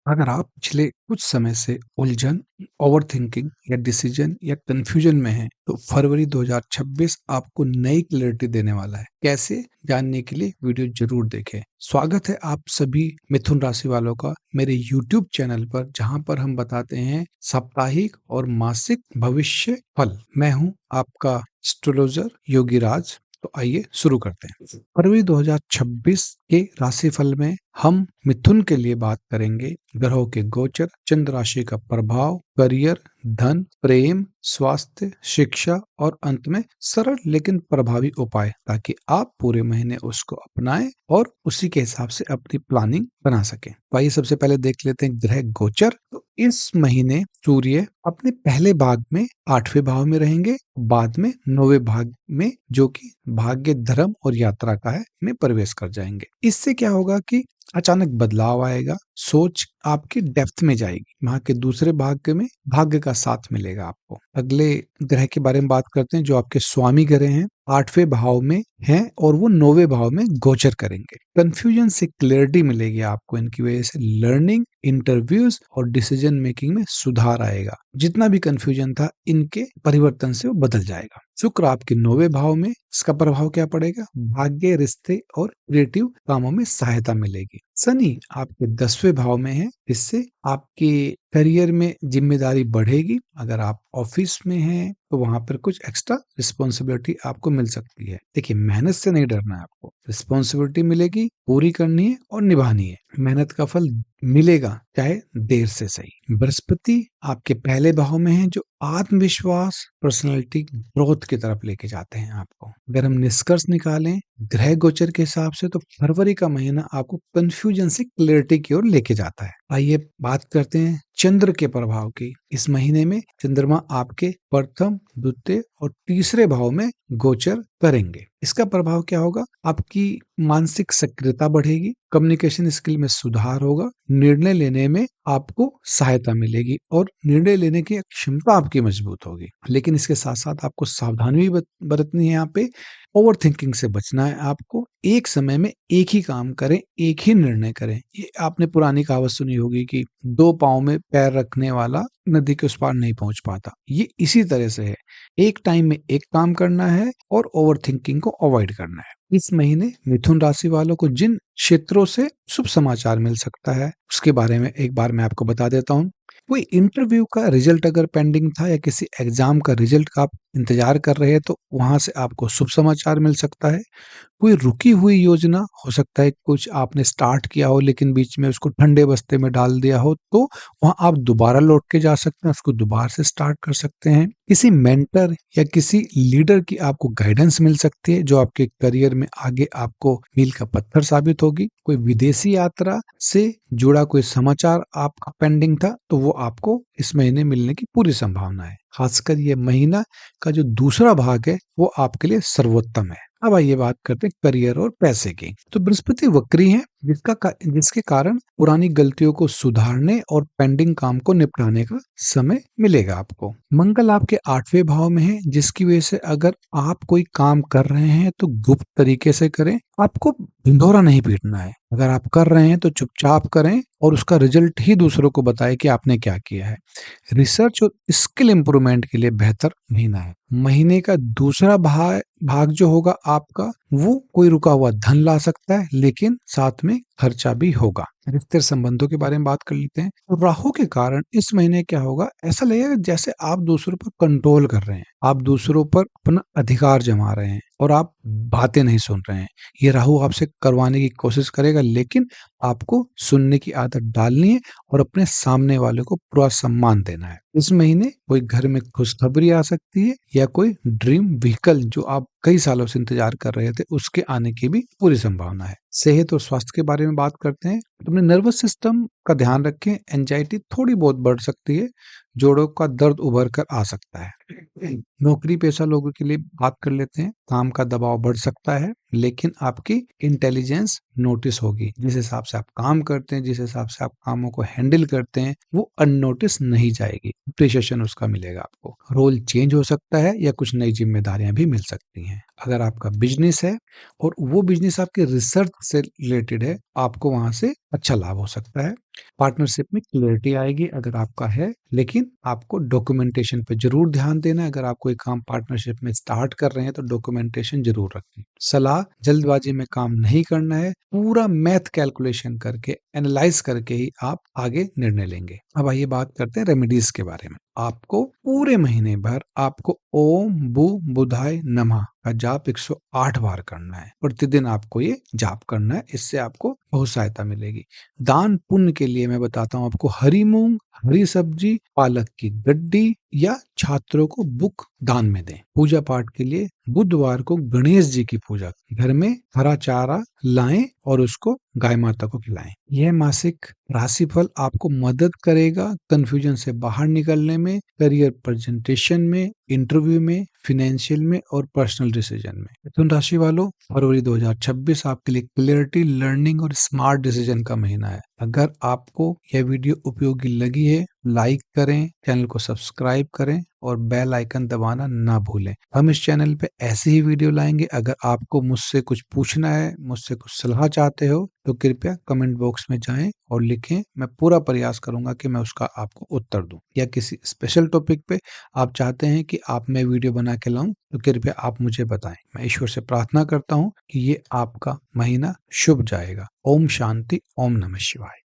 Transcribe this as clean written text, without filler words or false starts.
अगर आप पिछले कुछ समय से उलझन, ओवरथिंकिंग या डिसीजन या कंफ्यूजन में हैं, तो फरवरी 2026 आपको नई क्लैरिटी देने वाला है। कैसे जानने के लिए वीडियो जरूर देखें। स्वागत है आप सभी मिथुन राशि वालों का मेरे यूट्यूब चैनल पर, जहां पर हम बताते हैं साप्ताहिक और मासिक भविष्य फल। मैं हूं आपका एस्ट्रोलॉजर योगी राज। तो आइए शुरू करते हैं। फरवरी 2026 के राशिफल में हम मिथुन के लिए बात करेंगे ग्रहों के गोचर, चंद्र राशि का प्रभाव, करियर, धन, प्रेम, स्वास्थ्य, शिक्षा और अंत में सरल लेकिन प्रभावी उपाय, ताकि आप पूरे महीने उसको अपनाएं और उसी के हिसाब से अपनी प्लानिंग बना सकें। तो आइए सबसे पहले देख लेते हैं ग्रह गोचर। तो इस महीने सूर्य अपने पहले भाग में 8वें भाव में रहेंगे, बाद में 9वें भाग में, जो कि भाग्य, धर्म और यात्रा का है, में प्रवेश कर जाएंगे। इससे क्या होगा कि अचानक बदलाव आएगा, सोच आपकी डेप्थ में जाएगी, वहां के दूसरे भाग्य में भाग्य का साथ मिलेगा आपको। अगले ग्रह के बारे में बात करते हैं जो आपके स्वामी ग्रह हैं, 8वें भाव में हैं और वो 9वें भाव में गोचर करेंगे। कंफ्यूजन से क्लैरिटी मिलेगी आपको, इनकी वजह से लर्निंग, इंटरव्यूज और डिसीजन मेकिंग में सुधार आएगा। जितना भी कंफ्यूजन था, इनके परिवर्तन से वो बदल जाएगा। शुक्र आपके 9वें भाव में, इसका प्रभाव क्या पड़ेगा? भाग्य, रिश्ते और क्रिएटिव कामों में सहायता मिलेगी। शनि आपके 10वें भाव में है, इससे आपके करियर में जिम्मेदारी बढ़ेगी। अगर आप ऑफिस में हैं तो वहां पर कुछ एक्स्ट्रा रिस्पॉन्सिबिलिटी आपको मिल सकती है। देखिए, मेहनत से नहीं डरना है आपको, रिस्पॉन्सिबिलिटी मिलेगी, पूरी करनी है और निभानी है। मेहनत का फल मिलेगा, चाहे देर से सही। बृहस्पति आपके पहले भाव में है, जो आत्मविश्वास, पर्सनालिटी ग्रोथ की तरफ लेके जाते हैं आपको। अगर हम निष्कर्ष निकालें ग्रह गोचर के हिसाब से, तो फरवरी का महीना आपको कंफ्यूजन से क्लैरिटी की ओर लेके जाता है। आइए बात करते हैं चंद्र के प्रभाव की। इस महीने में चंद्रमा आपके प्रथम, द्वितीय और तीसरे भाव में गोचर करेंगे। इसका प्रभाव क्या होगा? आपकी मानसिक सक्रियता बढ़ेगी, कम्युनिकेशन स्किल में सुधार होगा, निर्णय लेने में आपको सहायता मिलेगी और निर्णय लेने की क्षमता आपकी मजबूत होगी। लेकिन इसके साथ साथ आपको सावधानी भी बरतनी है। यहाँ पे ओवर थिंकिंग से बचना है आपको। एक समय में एक ही काम करें, एक ही निर्णय करें। ये आपने पुरानी कहावत सुनी होगी कि दो पांव में पैर रखने वाला नदी के उस पार नहीं पहुंच पाता। ये इसी तरह से है, एक टाइम में एक काम करना है और ओवर थिंकिंग को अवॉइड करना है। इस महीने मिथुन राशि वालों को जिन क्षेत्रों से शुभ समाचार मिल सकता है, उसके बारे में एक बार मैं आपको बता देता हूँ। कोई इंटरव्यू का रिजल्ट अगर पेंडिंग था या किसी एग्जाम का रिजल्ट का आप इंतजार कर रहे हैं, तो वहां से आपको शुभ समाचार मिल सकता है। कोई रुकी हुई योजना हो सकता है, कुछ आपने स्टार्ट किया हो लेकिन बीच में उसको ठंडे बस्ते में डाल दिया हो, तो वहां आप दोबारा लौट के जा सकते हैं, उसको दोबारा से स्टार्ट कर सकते हैं। किसी मेंटर या किसी लीडर की आपको गाइडेंस मिल सकती है, जो आपके करियर में आगे आपको मील का पत्थर साबित होगी। कोई विदेशी यात्रा से जुड़ा कोई समाचार आपका पेंडिंग था, तो वो आपको इस महीने मिलने की पूरी संभावना है। खासकर ये महीना का जो दूसरा भाग है, वो आपके लिए सर्वोत्तम है। अब आइए बात करते हैं करियर और पैसे की। तो बृहस्पति वक्री है, जिसके कारण पुरानी गलतियों को सुधारने और पेंडिंग काम को निपटाने का समय मिलेगा आपको। मंगल आपके 8वें भाव में है, जिसकी वजह से अगर आप कोई काम कर रहे हैं तो गुप्त तरीके से करें, आपको ढिंढोरा नहीं पीटना है। अगर आप कर रहे हैं तो चुपचाप करें और उसका रिजल्ट ही दूसरों को बताएं कि आपने क्या किया है। रिसर्च और स्किल इंप्रूवमेंट के लिए बेहतर महीना है। महीने का दूसरा भाग जो होगा आपका, वो कोई रुका हुआ धन ला सकता है, लेकिन साथ में खर्चा भी होगा। रिश्ते संबंधों के बारे में बात कर लेते हैं। तो राहु के कारण इस महीने क्या होगा? ऐसा लगेगा जैसे आप दूसरों पर कंट्रोल कर रहे हैं, आप दूसरों पर अपना अधिकार जमा रहे हैं और आप बातें नहीं सुन रहे हैं। ये राहु आपसे करवाने की कोशिश करेगा, लेकिन आपको सुनने की आदत डालनी है और अपने सामने वाले को पूरा सम्मान देना है। इस महीने कोई घर में खुशखबरी आ सकती है या कोई ड्रीम व्हीकल जो आप कई सालों से इंतजार कर रहे थे, उसके आने की भी पूरी संभावना है। सेहत और स्वास्थ्य के बारे में बात करते हैं। तो अपने नर्वस सिस्टम का ध्यान रखें, एंजाइटी थोड़ी बहुत बढ़ सकती है, जोड़ों का दर्द उभर कर आ सकता है। नौकरी पेशा लोगों के लिए बात कर लेते हैं। काम का दबाव बढ़ सकता है, लेकिन आपकी इंटेलिजेंस नोटिस होगी। जिस हिसाब से आप काम करते हैं, जिस हिसाब से आप कामों को हैंडल करते हैं, वो अननोटिस नहीं जाएगी, अप्रिशिएशन उसका मिलेगा आपको। रोल चेंज हो सकता है या कुछ नई जिम्मेदारियां भी मिल सकती हैं। अगर आपका बिजनेस है और वो बिजनेस आपके रिसर्च से रिलेटेड है, आपको वहां से अच्छा लाभ हो सकता है। पार्टनरशिप में क्लैरिटी आएगी अगर आपका है, लेकिन आपको डॉक्यूमेंटेशन पे ज़रूर ध्यान देना है। अगर आप कोई काम पार्टनरशिप में स्टार्ट कर रहे हैं तो डॉक्यूमेंटेशन ज़रूर रखें। सलाह, जल्दबाजी में काम नहीं करना है, पूरा मैथ कैलकुलेशन करके, एनालाइज़ करके ही आप आगे निर्णय लेंगे। अब आइए बात करते हैं रेमेडीज़ के बारे में। आपको पूरे महीने भर आपको ओम बु बुधाय नमः का जाप 108 बार करना है। प्रतिदिन आपको ये जाप करना है, इससे आपको बहुत सहायता मिलेगी। दान पुण्य के लिए मैं बताता हूँ आपको, हरी मूंग, हरी सब्जी, पालक की गड्डी या छात्रों को बुक दान में दें। पूजा पाठ के लिए बुधवार को गणेश जी की पूजा, घर में हरा चारा लाएं और उसको गाय माता को खिलाएं। यह मासिक राशिफल आपको मदद करेगा कंफ्यूजन से बाहर निकलने में, करियर प्रेजेंटेशन में, इंटरव्यू में, फाइनेंशियल में और पर्सनल डिसीजन में। मिथुन राशि वालों, फरवरी 2026 आपके लिए क्लियरिटी, लर्निंग और स्मार्ट डिसीजन का महीना है। अगर आपको यह वीडियो उपयोगी लगी है, लाइक करें, चैनल को सब्सक्राइब करें और बेल आइकन दबाना ना भूलें। हम इस चैनल पे ऐसे ही वीडियो लाएंगे। अगर आपको मुझसे कुछ पूछना है, मुझसे कुछ सलाह चाहते हो, तो कृपया कमेंट बॉक्स में जाएं और लिखें। मैं पूरा प्रयास करूंगा कि मैं उसका आपको उत्तर दूं। या किसी स्पेशल टॉपिक पे आप चाहते हैं कि मैं वीडियो बना के लाऊं, तो कृपया आप मुझे बताएं। मैं ईश्वर से प्रार्थना करता हूं कि ये आपका महीना शुभ जाएगा। ओम शांति, ओम नमः शिवाय।